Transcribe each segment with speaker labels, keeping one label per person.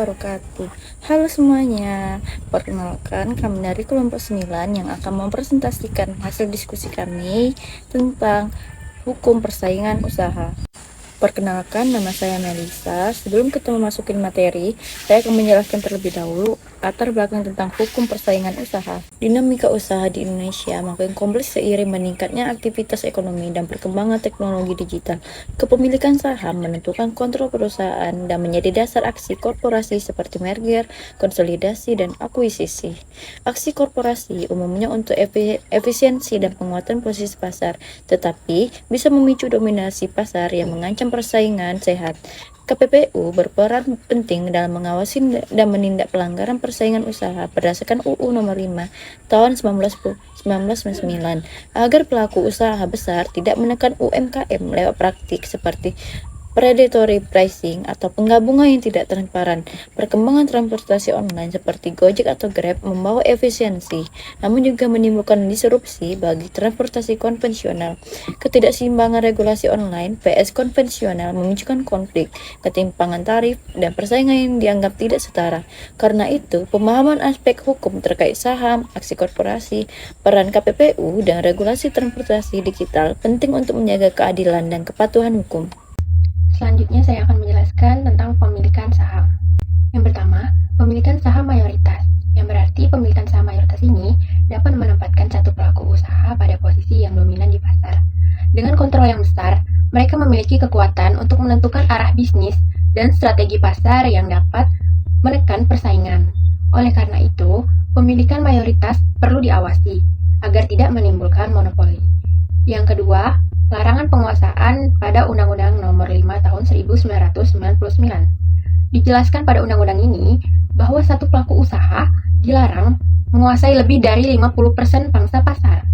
Speaker 1: wabarakatuh. Halo semuanya, perkenalkan kami dari kelompok 9 yang akan mempresentasikan hasil diskusi kami tentang hukum persaingan usaha. Perkenalkan, nama saya Melisa. Sebelum kita memasukin materi, saya akan menjelaskan terlebih dahulu latar belakang tentang hukum persaingan usaha. Dinamika usaha di Indonesia makin kompleks seiring meningkatnya aktivitas ekonomi dan perkembangan teknologi digital. Kepemilikan saham menentukan kontrol perusahaan dan menjadi dasar aksi korporasi seperti merger, konsolidasi, dan akuisisi. Aksi korporasi umumnya untuk efisiensi dan penguatan posisi pasar, tetapi bisa memicu dominasi pasar yang mengancam persaingan sehat. KPPU berperan penting dalam mengawasi dan menindak pelanggaran persaingan usaha berdasarkan UU Nomor 5 Tahun 1999 agar pelaku usaha besar tidak menekan UMKM lewat praktik seperti predatory pricing atau penggabungan yang tidak transparan. Perkembangan transportasi online seperti Gojek atau Grab membawa efisiensi, namun juga menimbulkan disrupsi bagi transportasi konvensional. Ketidakseimbangan regulasi online vs konvensional memunculkan konflik, ketimpangan tarif, dan persaingan yang dianggap tidak setara. Karena itu, pemahaman aspek hukum terkait saham, aksi korporasi, peran KPPU, dan regulasi transportasi digital penting untuk menjaga keadilan dan kepatuhan hukum.
Speaker 2: Selanjutnya saya akan menjelaskan tentang pemilikan saham. Yang pertama, pemilikan saham mayoritas, yang berarti pemilikan saham mayoritas ini dapat menempatkan satu pelaku usaha pada posisi yang dominan di pasar. Dengan kontrol yang besar, mereka memiliki kekuatan untuk menentukan arah bisnis dan strategi pasar yang dapat menekan persaingan. Oleh karena itu, pemilikan mayoritas perlu diawasi agar tidak menimbulkan monopoli. Yang kedua, larangan penguasaan pada Undang-Undang Nomor 5 Tahun 1999. Dijelaskan pada undang-undang ini bahwa satu pelaku usaha dilarang menguasai lebih dari 50% pangsa pasar.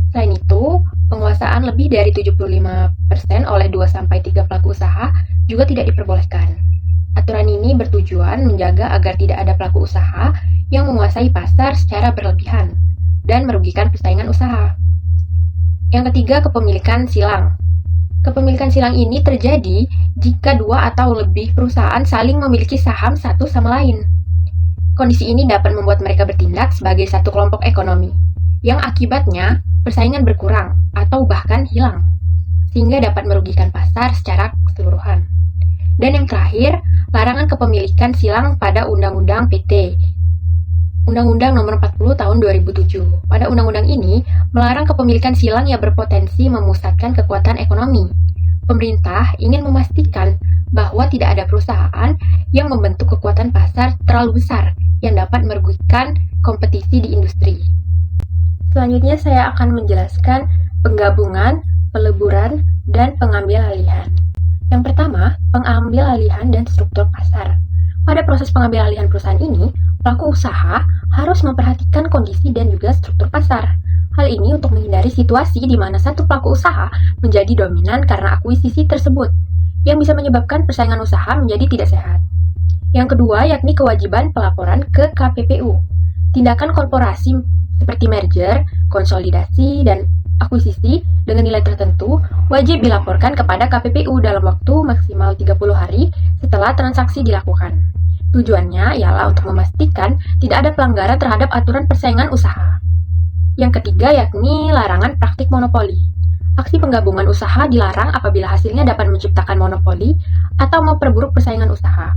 Speaker 2: Selain itu, penguasaan lebih dari 75% oleh 2-3 pelaku usaha juga tidak diperbolehkan. Aturan ini bertujuan menjaga agar tidak ada pelaku usaha yang menguasai pasar secara berlebihan dan merugikan persaingan usaha. Yang ketiga, kepemilikan silang. Kepemilikan silang ini terjadi jika 2 atau lebih perusahaan saling memiliki saham satu sama lain. Kondisi ini dapat membuat mereka bertindak sebagai satu kelompok ekonomi, yang akibatnya persaingan berkurang atau bahkan hilang, sehingga dapat merugikan pasar secara keseluruhan. Dan yang terakhir, larangan kepemilikan silang pada Undang-Undang PT. Undang-Undang Nomor 40 Tahun 2007. Pada undang-undang ini, melarang kepemilikan silang yang berpotensi memusatkan kekuatan ekonomi. Pemerintah ingin memastikan bahwa tidak ada perusahaan yang membentuk kekuatan pasar terlalu besar yang dapat merugikan kompetisi di industri. Selanjutnya saya akan menjelaskan penggabungan, peleburan, dan pengambil alihan. Yang pertama, pengambil alihan dan struktur pasar. Pada proses pengambil alihan perusahaan ini, pelaku usaha harus memperhatikan kondisi dan juga struktur pasar. Hal ini untuk menghindari situasi di mana satu pelaku usaha menjadi dominan karena akuisisi tersebut, yang bisa menyebabkan persaingan usaha menjadi tidak sehat. Yang kedua, yakni kewajiban pelaporan ke KPPU. Tindakan korporasi seperti merger, konsolidasi, dan akuisisi dengan nilai tertentu wajib dilaporkan kepada KPPU dalam waktu maksimal 30 hari setelah transaksi dilakukan. Tujuannya ialah untuk memastikan tidak ada pelanggaran terhadap aturan persaingan usaha. Yang ketiga yakni larangan praktik monopoli. Aksi penggabungan usaha dilarang apabila hasilnya dapat menciptakan monopoli atau memperburuk persaingan usaha.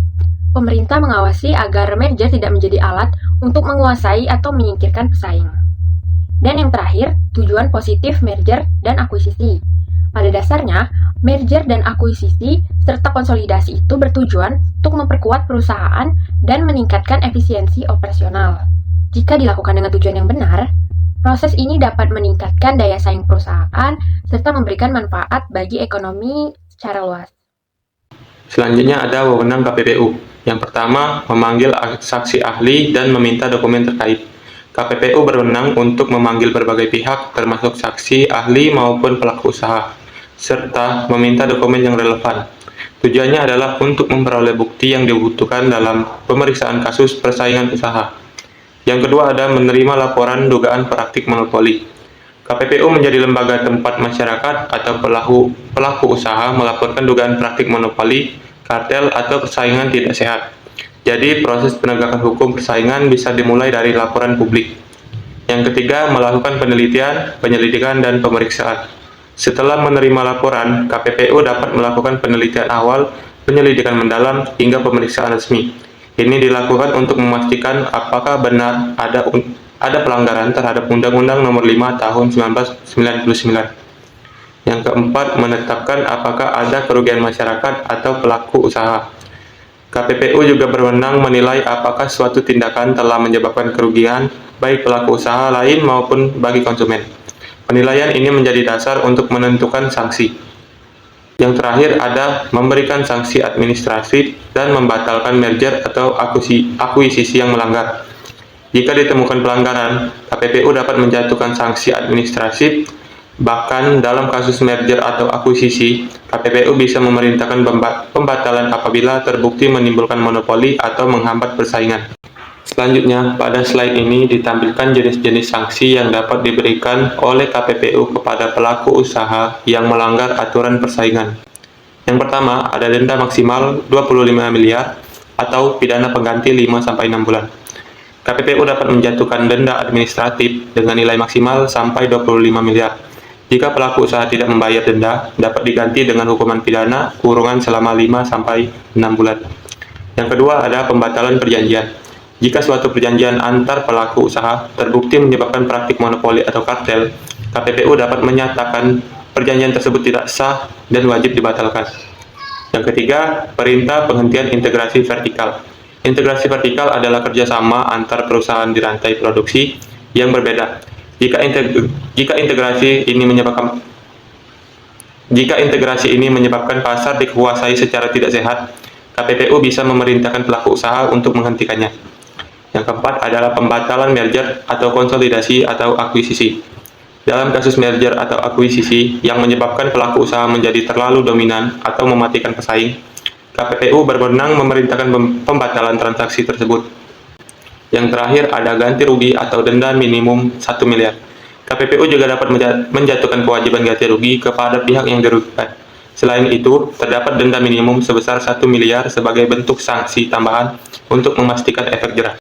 Speaker 2: Pemerintah mengawasi agar merger tidak menjadi alat untuk menguasai atau menyingkirkan pesaing. Dan yang terakhir, tujuan positif merger dan akuisisi. Pada dasarnya, merger dan akuisisi serta konsolidasi itu bertujuan untuk memperkuat perusahaan dan meningkatkan efisiensi operasional. Jika dilakukan dengan tujuan yang benar, proses ini dapat meningkatkan daya saing perusahaan serta memberikan manfaat bagi ekonomi secara luas.
Speaker 3: Selanjutnya ada wewenang KPPU. Yang pertama, memanggil saksi ahli dan meminta dokumen terkait. KPPU berwenang untuk memanggil berbagai pihak termasuk saksi, ahli maupun pelaku usaha, serta meminta dokumen yang relevan. Tujuannya adalah untuk memperoleh bukti yang dibutuhkan dalam pemeriksaan kasus persaingan usaha. Yang kedua ada menerima laporan dugaan praktik monopoli. KPPU menjadi lembaga tempat masyarakat atau pelaku usaha melaporkan dugaan praktik monopoli, kartel, atau persaingan tidak sehat. Jadi, proses penegakan hukum persaingan bisa dimulai dari laporan publik. Yang ketiga, melakukan penelitian, penyelidikan, dan pemeriksaan. Setelah menerima laporan, KPPU dapat melakukan penelitian awal, penyelidikan mendalam, hingga pemeriksaan resmi. Ini dilakukan untuk memastikan apakah benar ada pelanggaran terhadap Undang-Undang Nomor 5 Tahun 1999. Yang keempat, menetapkan apakah ada kerugian masyarakat atau pelaku usaha. KPPU juga berwenang menilai apakah suatu tindakan telah menyebabkan kerugian baik pelaku usaha lain maupun bagi konsumen. Penilaian ini menjadi dasar untuk menentukan sanksi. Yang terakhir ada memberikan sanksi administrasi dan membatalkan merger atau akuisisi yang melanggar. Jika ditemukan pelanggaran, KPPU dapat menjatuhkan sanksi administratif. Bahkan dalam kasus merger atau akuisisi, KPPU bisa memerintahkan pembatalan apabila terbukti menimbulkan monopoli atau menghambat persaingan. Selanjutnya, pada slide ini ditampilkan jenis-jenis sanksi yang dapat diberikan oleh KPPU kepada pelaku usaha yang melanggar aturan persaingan. Yang pertama, ada denda maksimal 25 miliar atau pidana pengganti 5-6 bulan. KPPU dapat menjatuhkan denda administratif dengan nilai maksimal sampai 25 miliar. Jika pelaku usaha tidak membayar denda, dapat diganti dengan hukuman pidana kurungan selama 5-6 bulan. Yang kedua ada pembatalan perjanjian. Jika suatu perjanjian antar pelaku usaha terbukti menyebabkan praktik monopoli atau kartel, KPPU dapat menyatakan perjanjian tersebut tidak sah dan wajib dibatalkan. Yang ketiga, perintah penghentian integrasi vertikal. Integrasi vertikal adalah kerjasama antar perusahaan di rantai produksi yang berbeda. Jika integrasi ini menyebabkan pasar dikuasai secara tidak sehat, KPPU bisa memerintahkan pelaku usaha untuk menghentikannya. Yang keempat adalah pembatalan merger atau konsolidasi atau akuisisi. Dalam kasus merger atau akuisisi yang menyebabkan pelaku usaha menjadi terlalu dominan atau mematikan pesaing, KPPU berwenang memerintahkan pembatalan transaksi tersebut. Yang terakhir ada ganti rugi atau denda minimum 1 miliar. KPPU juga dapat menjatuhkan kewajiban ganti rugi kepada pihak yang dirugikan. Selain itu, terdapat denda minimum sebesar 1 miliar sebagai bentuk sanksi tambahan untuk memastikan efek jerah.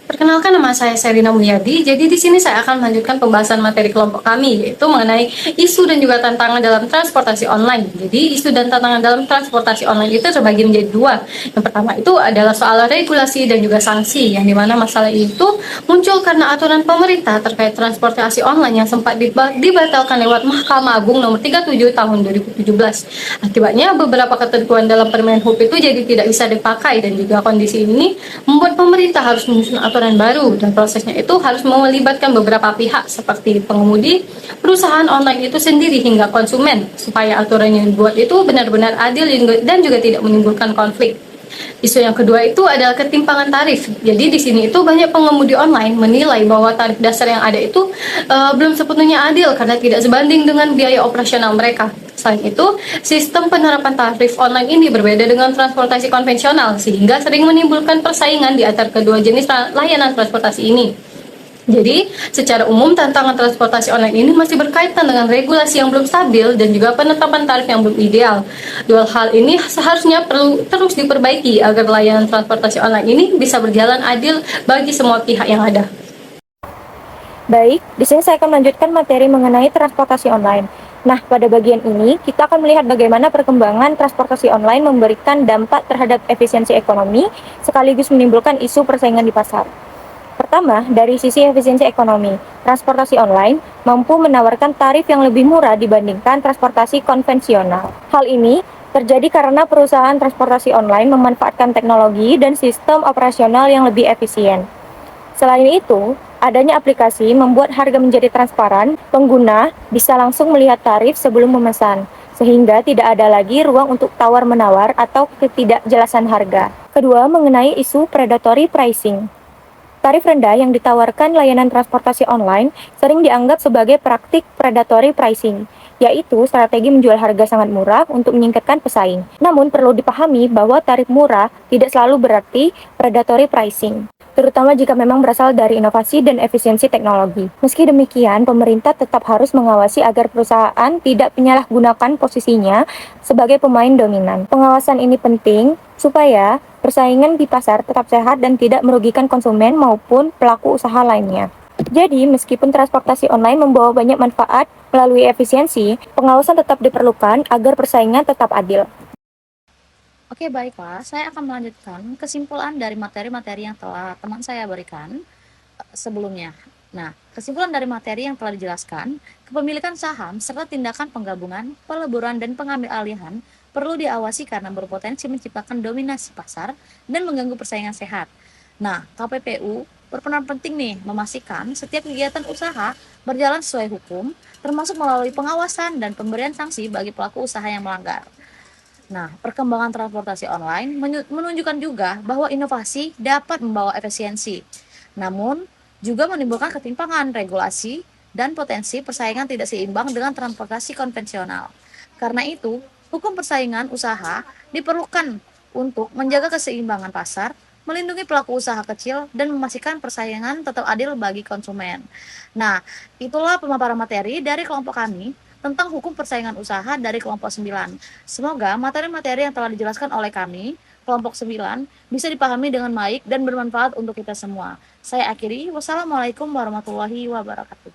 Speaker 4: Perkenalkan, nama saya Serina Mulyadi. Jadi di sini saya akan melanjutkan pembahasan materi kelompok kami, yaitu mengenai isu dan juga tantangan dalam transportasi online. Jadi isu dan tantangan dalam transportasi online itu terbagi menjadi dua. Yang pertama itu adalah soal regulasi dan juga sanksi, yang dimana masalah itu muncul karena aturan pemerintah terkait transportasi online yang sempat dibatalkan lewat Mahkamah Agung nomor 37 tahun 2017. Akibatnya beberapa ketentuan dalam Permen Hub itu jadi tidak bisa dipakai, dan juga kondisi ini membuat pemerintah harus menyusun aturan baru, dan prosesnya itu harus melibatkan beberapa pihak seperti pengemudi, perusahaan online itu sendiri, hingga konsumen, supaya aturan yang dibuat itu benar-benar adil dan juga tidak menimbulkan konflik. Isu yang kedua itu adalah ketimpangan tarif. Jadi di sini itu banyak pengemudi online menilai bahwa tarif dasar yang ada itu belum sepenuhnya adil karena tidak sebanding dengan biaya operasional mereka. Selain itu, sistem penerapan tarif online ini berbeda dengan transportasi konvensional, sehingga sering menimbulkan persaingan di antara kedua jenis layanan transportasi ini. Jadi, secara umum tantangan transportasi online ini masih berkaitan dengan regulasi yang belum stabil dan juga penetapan tarif yang belum ideal. Dua hal ini seharusnya perlu terus diperbaiki agar layanan transportasi online ini bisa berjalan adil bagi semua pihak yang ada.
Speaker 5: Baik, di sini saya akan melanjutkan materi mengenai transportasi online. Nah, pada bagian ini kita akan melihat bagaimana perkembangan transportasi online memberikan dampak terhadap efisiensi ekonomi sekaligus menimbulkan isu persaingan di pasar. Pertama, dari sisi efisiensi ekonomi, transportasi online mampu menawarkan tarif yang lebih murah dibandingkan transportasi konvensional. Hal ini terjadi karena perusahaan transportasi online memanfaatkan teknologi dan sistem operasional yang lebih efisien. Selain itu, adanya aplikasi membuat harga menjadi transparan, pengguna bisa langsung melihat tarif sebelum memesan, sehingga tidak ada lagi ruang untuk tawar-menawar atau ketidakjelasan harga. Kedua, mengenai isu predatory pricing. Tarif rendah yang ditawarkan layanan transportasi online sering dianggap sebagai praktik predatory pricing, yaitu strategi menjual harga sangat murah untuk menyingkirkan pesaing. Namun perlu dipahami bahwa tarif murah tidak selalu berarti predatory pricing. terutama jika memang berasal dari inovasi dan efisiensi teknologi. Meski demikian, pemerintah tetap harus mengawasi agar perusahaan tidak menyalahgunakan posisinya sebagai pemain dominan. Pengawasan ini penting supaya persaingan di pasar tetap sehat dan tidak merugikan konsumen maupun pelaku usaha lainnya. Jadi, meskipun transportasi online membawa banyak manfaat melalui efisiensi, pengawasan tetap diperlukan agar persaingan tetap adil.
Speaker 1: Oke, baiklah. Saya akan melanjutkan kesimpulan dari materi-materi yang telah teman saya berikan sebelumnya. Nah, kesimpulan dari materi yang telah dijelaskan, kepemilikan saham serta tindakan penggabungan, peleburan, dan pengambil alihan perlu diawasi karena berpotensi menciptakan dominasi pasar dan mengganggu persaingan sehat. Nah, KPPU berperan penting nih memastikan setiap kegiatan usaha berjalan sesuai hukum, termasuk melalui pengawasan dan pemberian sanksi bagi pelaku usaha yang melanggar. Nah, perkembangan transportasi online menunjukkan juga bahwa inovasi dapat membawa efisiensi, namun juga menimbulkan ketimpangan regulasi dan potensi persaingan tidak seimbang dengan transportasi konvensional. Karena itu, hukum persaingan usaha diperlukan untuk menjaga keseimbangan pasar, melindungi pelaku usaha kecil, dan memastikan persaingan tetap adil bagi konsumen. Nah, itulah pemaparan materi dari kelompok kami tentang hukum persaingan usaha dari kelompok 9. Semoga materi-materi yang telah dijelaskan oleh kami, kelompok 9, bisa dipahami dengan baik dan bermanfaat untuk kita semua. Saya akhiri, wassalamualaikum warahmatullahi wabarakatuh.